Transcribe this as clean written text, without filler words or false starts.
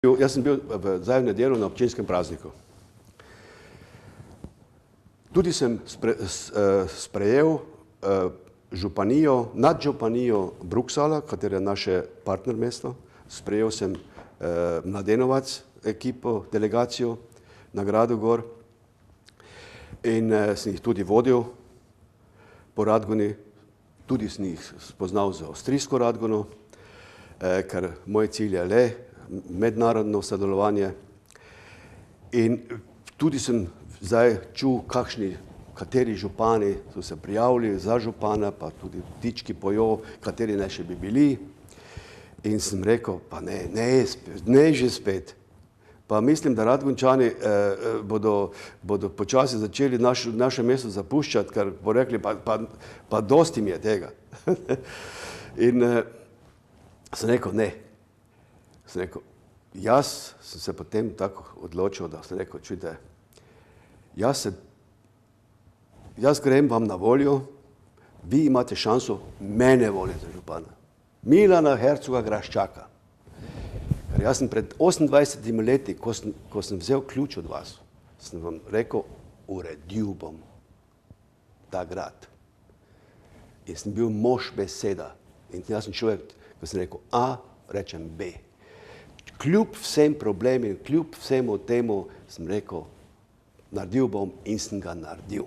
Jaz sem bil v zadnjo nedeljo na občinskem prazniku. Tudi sem sprejel županijo, nadžupanijo Bruksala, katera je naše partner mesto. Sprejel sem Mladenovac ekipo, delegacijo na Gradu Gor in sem jih tudi vodil po Radgoni. Tudi sem jih spoznal za avstrijsko Radgono, ker moj cilj je le mednarodno sodelovanje. In tudi sem zdaj čul, kateri župani so se prijavili za župana, pa tudi ptički pojo, kateri naj še bi bili. In sem rekel, pa ne že spet. Pa mislim, da Radgončani bodo počasi začeli naše mesto zapuščati, ker bo rekli, pa dosti mi je tega. In sem rekel, ne. Sem rekel, jaz sem se potem tako odločil, da sem rekel, čujte, jaz grem vam na voljo, vi imate šanso mene voliti za župana. Milana Hercoga Graščaka. Ker jaz sem pred 28 leti, ko sem vzel ključ od vas, sem vam rekel, uredil bom ta grad. In sem bil mož beseda. In jaz sem človek, ko sem rekel A, rečem B. Kljub vsem problemim, kljub vsemu temu, sem rekel, naredil bom in sem ga naredil.